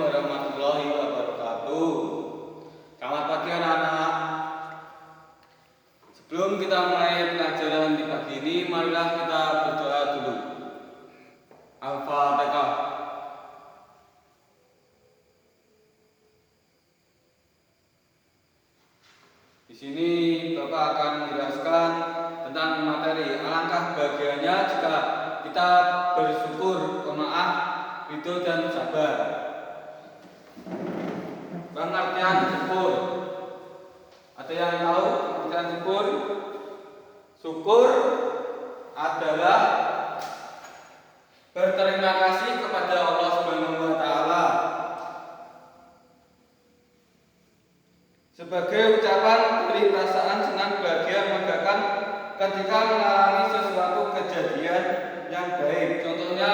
warahmatullahi wabarakatuh. Selamat pagi anak-anak. Sebelum kita mulai pelajaran di pagi ini, marilah kita berdoa dulu. Al-Fatihah. Di sini Bapak akan menjelaskan tentang materi. Alangkah bahagianya jika kita bersyukur, bermaaf, ridho dan sabar. Pengertian syukur. Ada yang tahu pengertian syukur? Syukur adalah berterima kasih kepada Allah Subhanahu wa taala sebagai ucapan dari perasaan senang, bahagia, membanggakan ketika mengalami sesuatu kejadian yang baik. Contohnya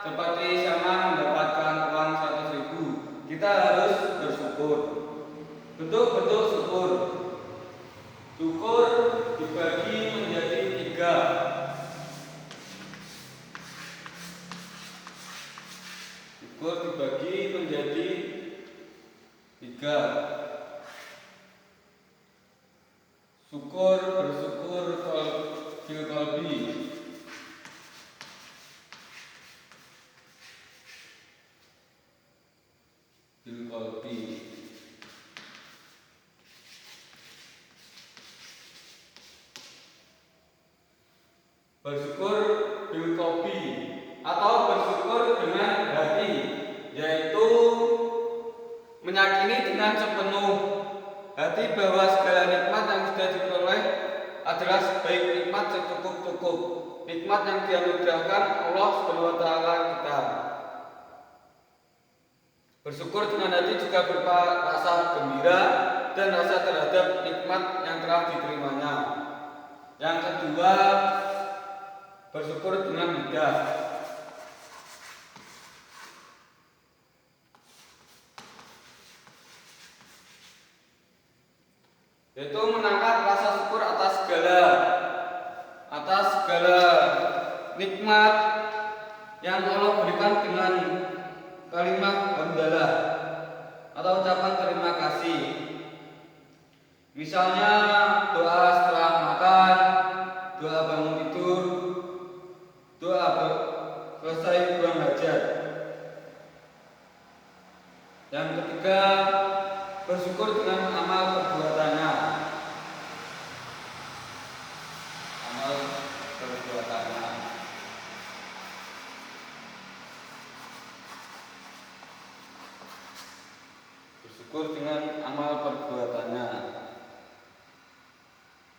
seperti sama mendapatkan uang 100.000, kita harus bersyukur. Bentuk-bentuk syukur. Syukur dibagi menjadi 3. Syukur dibagi menjadi 3. Syukur bersyukur fil qalbi. Fil qalbi. Bersyukur bil qalbi atau bersyukur dengan hati, yaitu meyakini dengan sepenuh hati bahwa segala nikmat yang sudah diperoleh adalah sebaik nikmat secukup-cukup, nikmat yang dianugerahkan Allah Subhanahu wa taala kita. Bersyukur dengan hati juga berupa rasa gembira dan rasa terhadap nikmat yang telah diterimanya. Yang kedua, bersyukur dengan lidah. Yaitu menangkap rasa syukur atas segala nikmat yang Allah berikan dengan kalimat hamdalah atau ucapan terima kasih. Misalnya doa setelah makan, doa bangun tidur, doa selesai buang hajat. Yang ketiga, bersyukur dengan amal perbuatannya. Amal perbuatannya. Bersyukur dengan amal perbuatannya.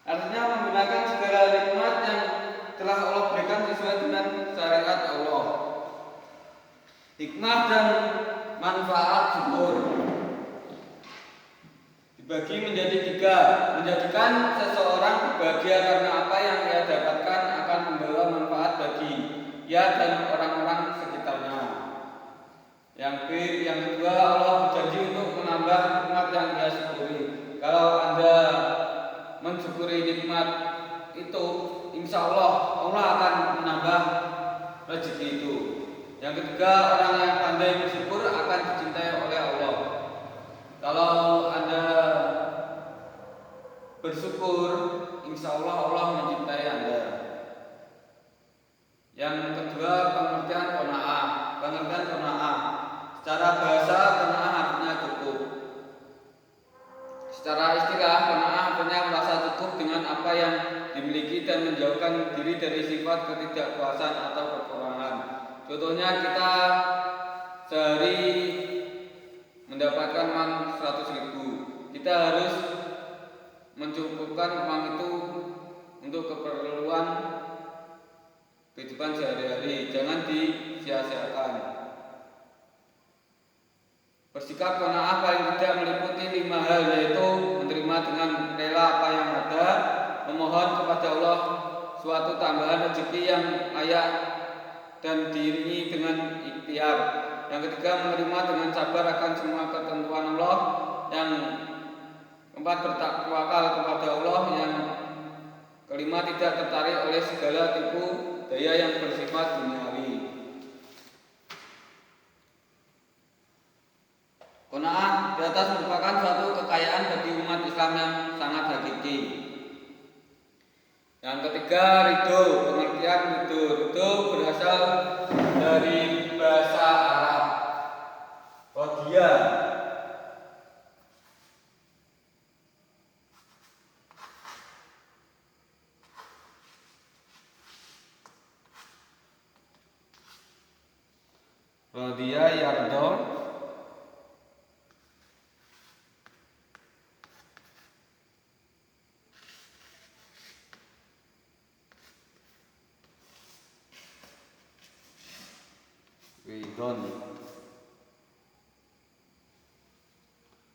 Artinya menggunakan segala nikmat yang telah Allah berikan sesuai dengan syariat Allah. Hikmah dan manfaat syukur dibagi menjadi 3. Menjadikan seseorang bahagia karena apa yang ia dapatkan akan membawa manfaat bagi ia dan orang-orang sekitarnya. Yang kedua, Allah berjanji untuk menambah nikmat yang ia syukuri. Kalau Anda mensyukuri nikmat itu, insya Allah akan menambah rezeki itu. Yang ketiga, orang yang pandai bersyukur akan dicintai oleh Allah. Kalau Anda bersyukur, insya Allah mencintai Anda. Yang kedua, pengertian qanaah. Pengertian qanaah. Secara bahasa, qanaah artinya cukup. Secara istilah, qanaah artinya merasa cukup dengan apa yang dimiliki dan menjauhkan diri dari sifat ketidakpuasan atau kekurangan. Contohnya kita sehari mendapatkan uang 100.000, kita harus mencukupkan uang itu untuk keperluan kehidupan sehari-hari, jangan disia-siakan. Bersikap qanaah paling tidak meliputi 5 hal, yaitu menerima dengan rela apa yang ada, memohon kepada Allah suatu tambahan rezeki yang layak dan diiringi dengan ikhtiar. Yang ketiga, menerima dengan sabar akan semua ketentuan Allah. Yang keempat, bertakwakal kepada Allah. Yang kelima, tidak tertarik oleh segala tipu daya yang bersifat duniawi. atas merupakan suatu kekayaan bagi umat Islam yang sangat hakiki. Yang ketiga, ridho. Pengertian ridho. Ridho berasal dari bahasa Arab Rodia. Rodia yardo. Ridon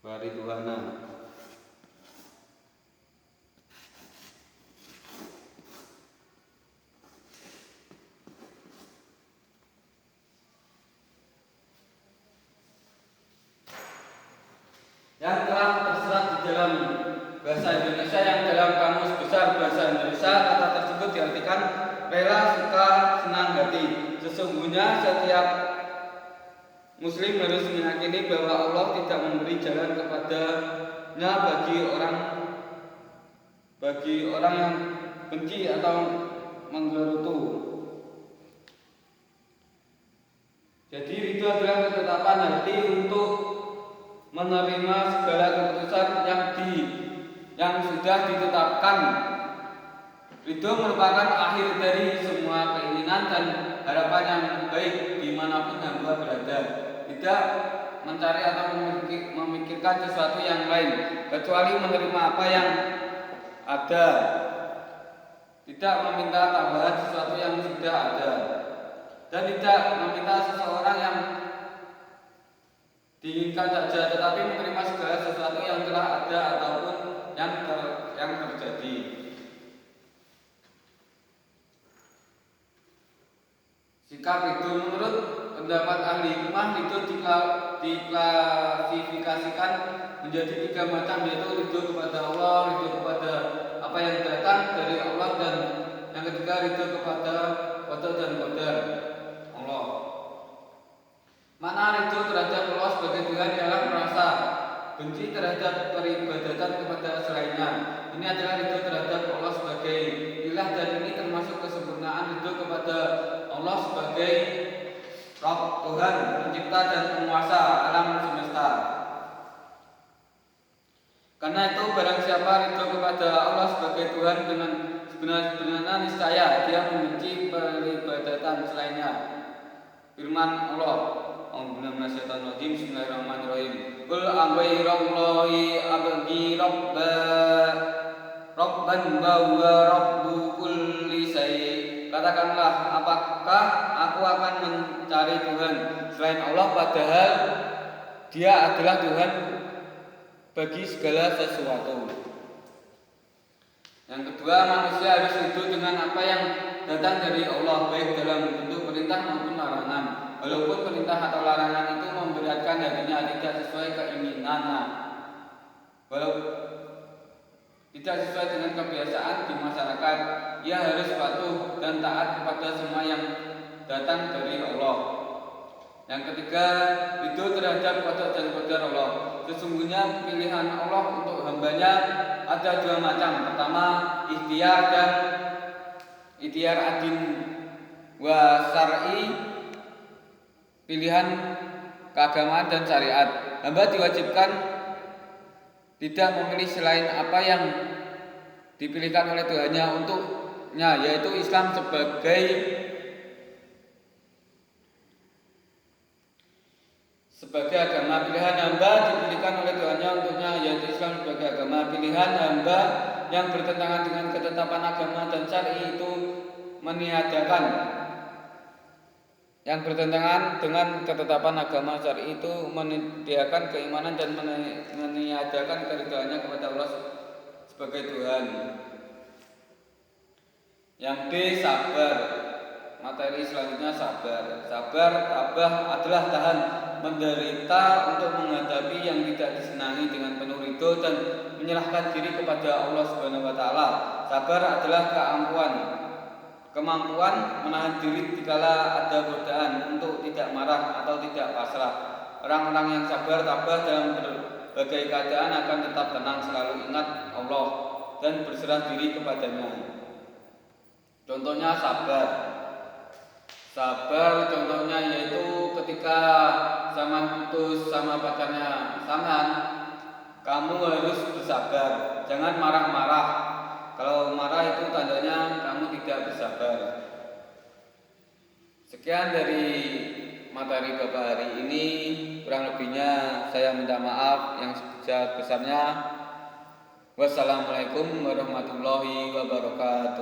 Wariduhana. Yang telah terserat di dalam bahasa Indonesia, yang dalam Kamus Besar Bahasa Indonesia kata tersebut diartikan rela, suka, senang hati. Sesungguhnya setiap Muslim harus meyakini bahwa Allah tidak memberi jalan kepadanya bagi orang yang benci atau menggerutu. Jadi itu adalah ketetapan hati untuk menerima segala keputusan yang sudah ditetapkan. Ridho merupakan akhir dari semua keinginan dan harapan yang baik dimanapun hamba berada. Tidak mencari atau memikirkan sesuatu yang lain kecuali menerima apa yang ada. Tidak meminta tambahan sesuatu yang sudah ada, dan tidak meminta seseorang yang diinginkan saja, tetapi menerima segala sesuatu yang telah ada ataupun yang terjadi. Sikap itu menurut pendapat ahli hikmah itu diklasifikasikan menjadi 3 macam, yaitu ridho kepada Allah, ridho kepada apa yang datang dari Allah, dan yang ketiga ridho kepada qada dan qadar Allah. Makna ridho terhadap Allah sebagai Tuhan ialah merasa benci terhadap peribadatan kepada selainnya. Ini adalah ridho terhadap Allah sebagai ilah, dan ini termasuk kesempurnaan ridho kepada Allah sebagai Rabb, Tuhan, pencipta dan penguasa alam semesta. Karena itu barang siapa ridho kepada Allah sebagai Tuhan dengan sebenar-benarnya, niscaya dia membenci peribadatan selainnya. Firman Allah, Bismillahirrahmanirrahim. Qul aghairallahi abghi rabban wa huwa rabbu kulli syai'. Katakanlah, apakah aku akan mencari Tuhan selain Allah padahal Dia adalah Tuhan bagi segala sesuatu. Yang kedua, manusia harus ridho dengan apa yang datang dari Allah, baik dalam bentuk perintah maupun larangan. Walaupun perintah atau larangan itu memberatkan hatinya, tidak sesuai keinginannya, walaupun tidak sesuai dengan kebiasaan di masyarakat, ia harus patuh dan taat kepada semua yang datang dari Allah. Yang ketiga, ridho terhadap qada dan qadar Allah. Sesungguhnya pilihan Allah untuk hambanya ada 2 macam. Pertama, ikhtiar adin wa syar'i, pilihan keagamaan dan syariat. Hamba diwajibkan tidak memilih selain apa yang dipilihkan oleh Tuhannya untuknya, yaitu Islam sebagai agama. Pilihan hamba dipilihkan oleh Tuhannya untuknya, yaitu Islam sebagai agama. Pilihan hamba yang bertentangan dengan ketetapan agama dan syar'i itu meniadakan. Yang bertentangan dengan ketetapan agama syar'i itu menyediakan keimanan dan meniadakan keridhaannya kepada Allah sebagai Tuhan. Yang D, sabar. Materi selanjutnya sabar. Sabar, tabah adalah tahan menderita untuk menghadapi yang tidak disenangi dengan penuh ridho dan menyerahkan diri kepada Allah Subhanahu wa taala. Sabar adalah kemampuan menahan diri dikala ada godaan untuk tidak marah atau tidak pasrah. Orang-orang yang sabar tabah dalam Bagai keadaan akan tetap tenang, selalu ingat Allah dan berserah diri kepadanya. Contohnya sabar. Sabar contohnya yaitu ketika Saman putus sama pacarnya Saman, kamu harus bersabar, jangan marah-marah. Kalau marah itu tandanya kamu tidak bersabar. Sekian dari materi Bapak hari ini, kurang lebihnya saya minta maaf yang sebesar-besarnya. Wassalamualaikum warahmatullahi wabarakatuh.